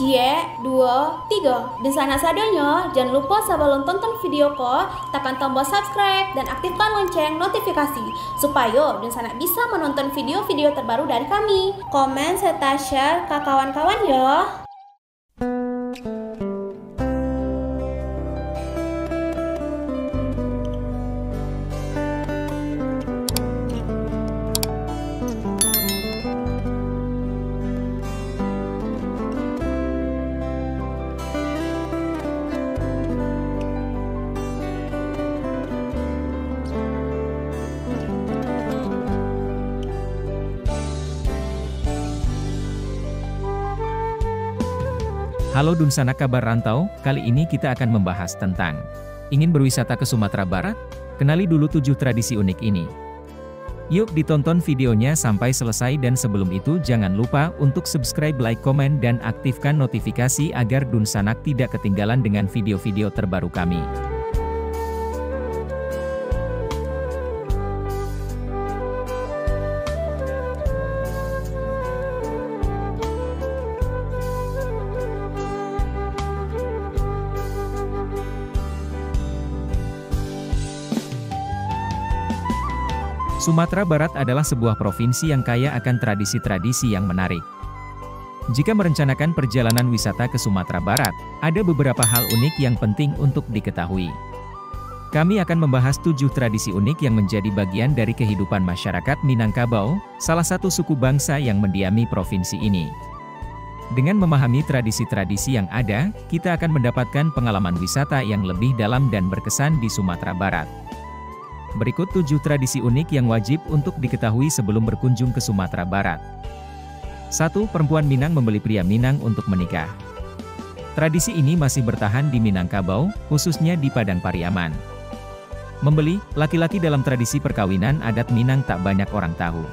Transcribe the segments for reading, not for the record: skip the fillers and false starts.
Cie, 2, 3. Dan sana sadanya, jangan lupa sebelum tonton video ko, tekan tombol subscribe dan aktifkan lonceng notifikasi supaya dan sana bisa menonton video-video terbaru dari kami. Komen serta share ke kawan-kawan ya. Halo Dunsanak kabar rantau, kali ini kita akan membahas tentang ingin berwisata ke Sumatera Barat? Kenali dulu 7 tradisi unik ini. Yuk ditonton videonya sampai selesai dan sebelum itu jangan lupa untuk subscribe, like, komen, dan aktifkan notifikasi agar Dunsanak tidak ketinggalan dengan video-video terbaru kami. Sumatera Barat adalah sebuah provinsi yang kaya akan tradisi-tradisi yang menarik. Jika merencanakan perjalanan wisata ke Sumatera Barat, ada beberapa hal unik yang penting untuk diketahui. Kami akan membahas 7 tradisi unik yang menjadi bagian dari kehidupan masyarakat Minangkabau, salah satu suku bangsa yang mendiami provinsi ini. Dengan memahami tradisi-tradisi yang ada, kita akan mendapatkan pengalaman wisata yang lebih dalam dan berkesan di Sumatera Barat. Berikut 7 tradisi unik yang wajib untuk diketahui sebelum berkunjung ke Sumatera Barat. 1. Perempuan Minang membeli pria Minang untuk menikah. Tradisi ini masih bertahan di Minangkabau, khususnya di Padang Pariaman. Membeli laki-laki dalam tradisi perkawinan adat Minang tak banyak orang tahu.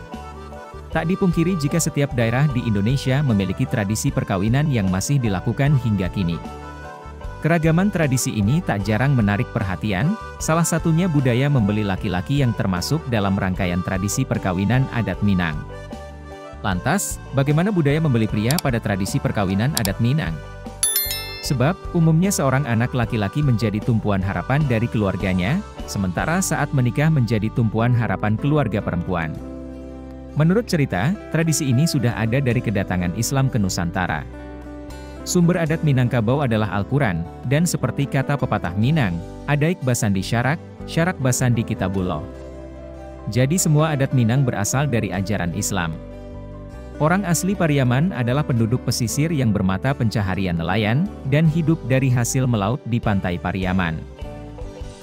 Tak dipungkiri jika setiap daerah di Indonesia memiliki tradisi perkawinan yang masih dilakukan hingga kini. Keragaman tradisi ini tak jarang menarik perhatian, salah satunya budaya membeli laki-laki yang termasuk dalam rangkaian tradisi perkawinan adat Minang. Lantas, bagaimana budaya membeli pria pada tradisi perkawinan adat Minang? Sebab, umumnya seorang anak laki-laki menjadi tumpuan harapan dari keluarganya, sementara saat menikah menjadi tumpuan harapan keluarga perempuan. Menurut cerita, tradisi ini sudah ada dari kedatangan Islam ke Nusantara. Sumber adat Minangkabau adalah Al-Quran, dan seperti kata pepatah Minang, adaik basandi syarak, syarak basandi kitabullah. Jadi semua adat Minang berasal dari ajaran Islam. Orang asli Pariaman adalah penduduk pesisir yang bermata pencaharian nelayan, dan hidup dari hasil melaut di pantai Pariaman.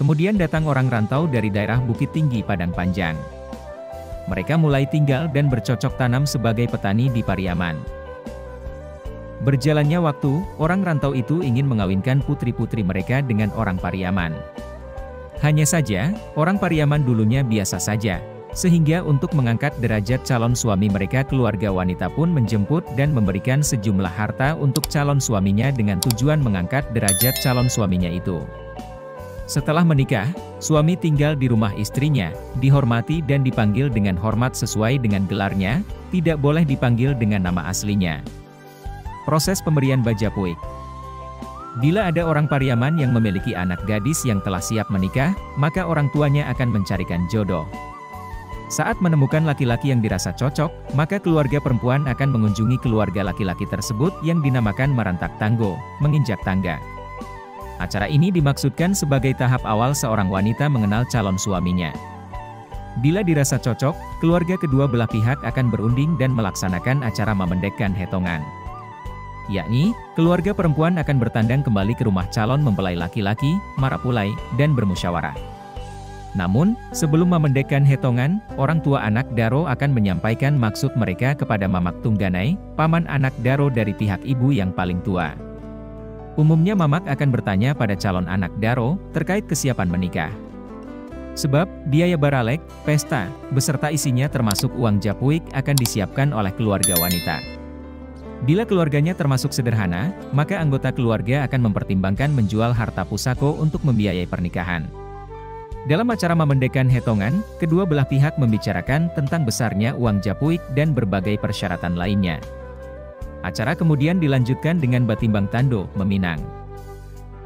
Kemudian datang orang rantau dari daerah Bukit Tinggi Padang Panjang. Mereka mulai tinggal dan bercocok tanam sebagai petani di Pariaman. Berjalannya waktu, orang rantau itu ingin mengawinkan putri-putri mereka dengan orang Pariaman. Hanya saja, orang Pariaman dulunya biasa saja, sehingga untuk mengangkat derajat calon suami mereka keluarga wanita pun menjemput dan memberikan sejumlah harta untuk calon suaminya dengan tujuan mengangkat derajat calon suaminya itu. Setelah menikah, suami tinggal di rumah istrinya, dihormati dan dipanggil dengan hormat sesuai dengan gelarnya, tidak boleh dipanggil dengan nama aslinya. Proses pemberian bajapuik. Bila ada orang Pariaman yang memiliki anak gadis yang telah siap menikah, maka orang tuanya akan mencarikan jodoh. Saat menemukan laki-laki yang dirasa cocok, maka keluarga perempuan akan mengunjungi keluarga laki-laki tersebut yang dinamakan merantak tanggo, menginjak tangga. Acara ini dimaksudkan sebagai tahap awal seorang wanita mengenal calon suaminya. Bila dirasa cocok, keluarga kedua belah pihak akan berunding dan melaksanakan acara memendekkan hetongan. Yakni, keluarga perempuan akan bertandang kembali ke rumah calon mempelai laki-laki, marapulai, dan bermusyawarah. Namun, sebelum memendekkan hetongan, orang tua anak daro akan menyampaikan maksud mereka kepada Mamak Tungganai, paman anak daro dari pihak ibu yang paling tua. Umumnya Mamak akan bertanya pada calon anak daro, terkait kesiapan menikah. Sebab, biaya baralek, pesta, beserta isinya termasuk uang japuik akan disiapkan oleh keluarga wanita. Bila keluarganya termasuk sederhana, maka anggota keluarga akan mempertimbangkan menjual harta pusako untuk membiayai pernikahan. Dalam acara memendekkan hetongan, kedua belah pihak membicarakan tentang besarnya uang japuik dan berbagai persyaratan lainnya. Acara kemudian dilanjutkan dengan batimbang tando, meminang.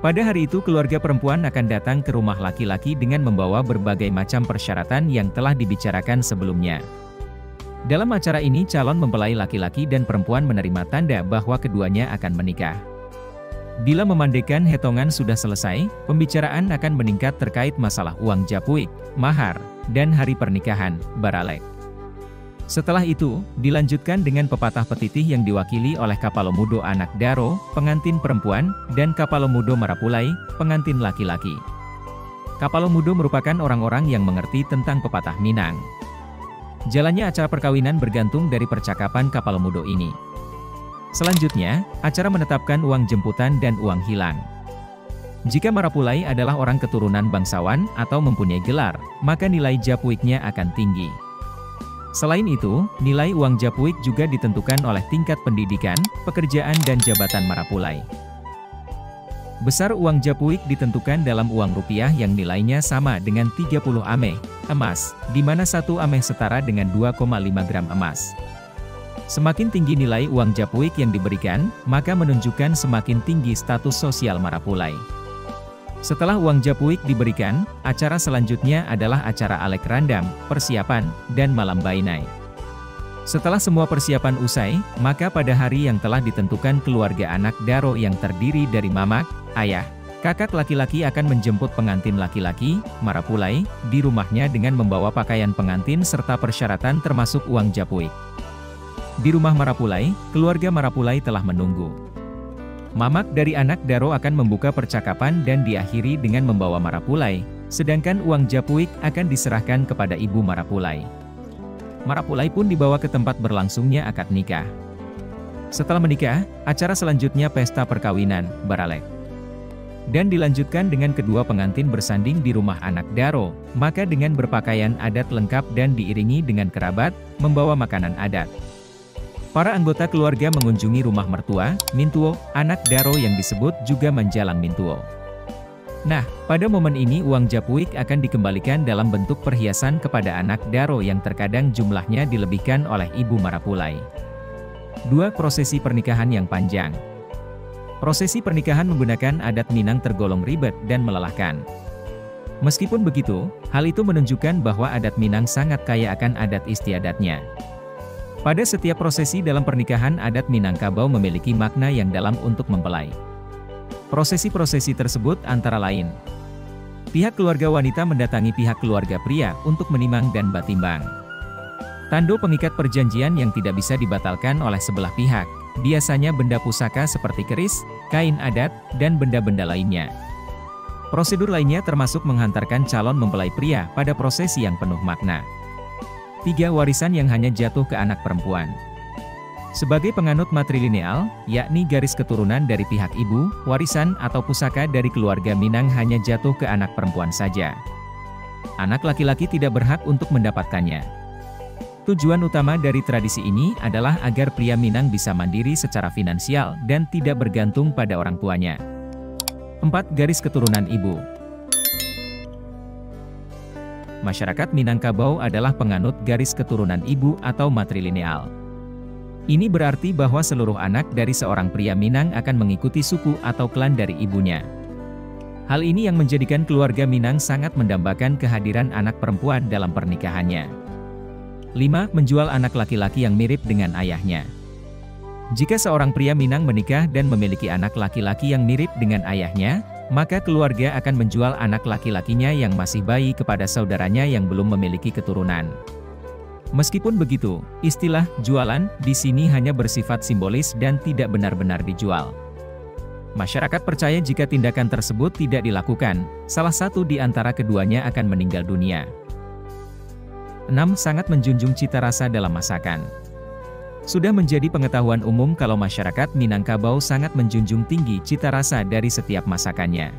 Pada hari itu keluarga perempuan akan datang ke rumah laki-laki dengan membawa berbagai macam persyaratan yang telah dibicarakan sebelumnya. Dalam acara ini calon mempelai laki-laki dan perempuan menerima tanda bahwa keduanya akan menikah. Bila memandekan hitungan sudah selesai, pembicaraan akan meningkat terkait masalah uang japuik, mahar, dan hari pernikahan, baralek. Setelah itu, dilanjutkan dengan pepatah petitih yang diwakili oleh Kapalomudo anak daro, pengantin perempuan, dan Kapalomudo marapulai, pengantin laki-laki. Kapalomudo merupakan orang-orang yang mengerti tentang pepatah Minang. Jalannya acara perkawinan bergantung dari percakapan Kapalomudo ini. Selanjutnya, acara menetapkan uang jemputan dan uang hilang. Jika marapulai adalah orang keturunan bangsawan atau mempunyai gelar, maka nilai japuiknya akan tinggi. Selain itu, nilai uang japuik juga ditentukan oleh tingkat pendidikan, pekerjaan dan jabatan marapulai. Besar uang japuik ditentukan dalam uang rupiah yang nilainya sama dengan 30 ameh, emas, di mana 1 ameh setara dengan 2,5 gram emas. Semakin tinggi nilai uang japuik yang diberikan, maka menunjukkan semakin tinggi status sosial marapulai. Setelah uang japuik diberikan, acara selanjutnya adalah acara alek randam, persiapan, dan malam bainai. Setelah semua persiapan usai, maka pada hari yang telah ditentukan keluarga anak daro yang terdiri dari mamak, ayah, kakak laki-laki akan menjemput pengantin laki-laki, marapulai, di rumahnya dengan membawa pakaian pengantin serta persyaratan termasuk uang japuik. Di rumah marapulai, keluarga marapulai telah menunggu. Mamak dari anak daro akan membuka percakapan dan diakhiri dengan membawa marapulai, sedangkan uang japuik akan diserahkan kepada ibu marapulai. Marapulai pun dibawa ke tempat berlangsungnya akad nikah. Setelah menikah, acara selanjutnya pesta perkawinan, baralek. Dan dilanjutkan dengan kedua pengantin bersanding di rumah anak daro, maka dengan berpakaian adat lengkap dan diiringi dengan kerabat, membawa makanan adat. Para anggota keluarga mengunjungi rumah mertua, mintuo, anak daro yang disebut juga menjalang mintuo. Nah, pada momen ini uang japuik akan dikembalikan dalam bentuk perhiasan kepada anak daro yang terkadang jumlahnya dilebihkan oleh ibu marapulai. 2. Prosesi pernikahan yang panjang. Prosesi pernikahan menggunakan adat Minang tergolong ribet dan melelahkan. Meskipun begitu, hal itu menunjukkan bahwa adat Minang sangat kaya akan adat istiadatnya. Pada setiap prosesi dalam pernikahan adat Minangkabau memiliki makna yang dalam untuk mempelai. Prosesi-prosesi tersebut antara lain: pihak keluarga wanita mendatangi pihak keluarga pria untuk menimang dan batimbang. Tando pengikat perjanjian yang tidak bisa dibatalkan oleh sebelah pihak, biasanya benda pusaka seperti keris, kain adat, dan benda-benda lainnya. Prosedur lainnya termasuk menghantarkan calon mempelai pria pada prosesi yang penuh makna. 3. Warisan yang hanya jatuh ke anak perempuan. Sebagai penganut matrilineal, yakni garis keturunan dari pihak ibu, warisan atau pusaka dari keluarga Minang hanya jatuh ke anak perempuan saja. Anak laki-laki tidak berhak untuk mendapatkannya. Tujuan utama dari tradisi ini adalah agar pria Minang bisa mandiri secara finansial dan tidak bergantung pada orang tuanya. 4. Garis keturunan ibu. Masyarakat Minangkabau adalah penganut garis keturunan ibu atau matrilineal. Ini berarti bahwa seluruh anak dari seorang pria Minang akan mengikuti suku atau klan dari ibunya. Hal ini yang menjadikan keluarga Minang sangat mendambakan kehadiran anak perempuan dalam pernikahannya. 5. Menjual anak laki-laki yang mirip dengan ayahnya. Jika seorang pria Minang menikah dan memiliki anak laki-laki yang mirip dengan ayahnya, maka keluarga akan menjual anak laki-lakinya yang masih bayi kepada saudaranya yang belum memiliki keturunan. Meskipun begitu, istilah "jualan" di sini hanya bersifat simbolis dan tidak benar-benar dijual. Masyarakat percaya jika tindakan tersebut tidak dilakukan, salah satu di antara keduanya akan meninggal dunia. 6. Sangat menjunjung cita rasa dalam masakan. Sudah menjadi pengetahuan umum kalau masyarakat Minangkabau sangat menjunjung tinggi cita rasa dari setiap masakannya.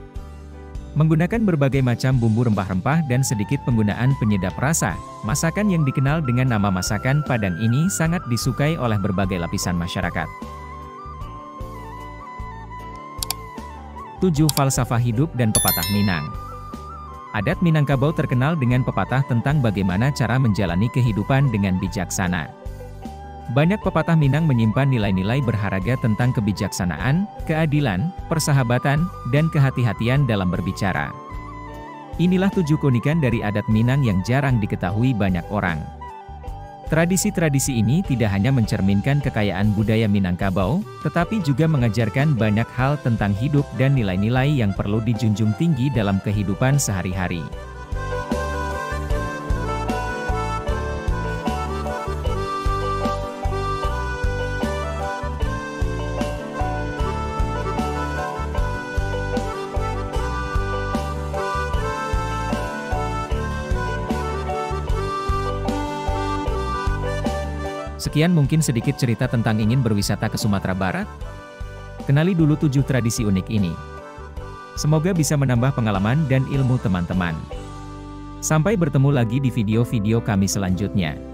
Menggunakan berbagai macam bumbu rempah-rempah dan sedikit penggunaan penyedap rasa, masakan yang dikenal dengan nama masakan Padang ini sangat disukai oleh berbagai lapisan masyarakat. 7. Falsafah hidup dan pepatah Minang. Adat Minangkabau terkenal dengan pepatah tentang bagaimana cara menjalani kehidupan dengan bijaksana. Banyak pepatah Minang menyimpan nilai-nilai berharga tentang kebijaksanaan, keadilan, persahabatan, dan kehati-hatian dalam berbicara. Inilah 7 keunikan dari adat Minang yang jarang diketahui banyak orang. Tradisi-tradisi ini tidak hanya mencerminkan kekayaan budaya Minangkabau, tetapi juga mengajarkan banyak hal tentang hidup dan nilai-nilai yang perlu dijunjung tinggi dalam kehidupan sehari-hari. Sekian mungkin sedikit cerita tentang ingin berwisata ke Sumatera Barat. Kenali dulu 7 tradisi unik ini. Semoga bisa menambah pengalaman dan ilmu teman-teman. Sampai bertemu lagi di video-video kami selanjutnya.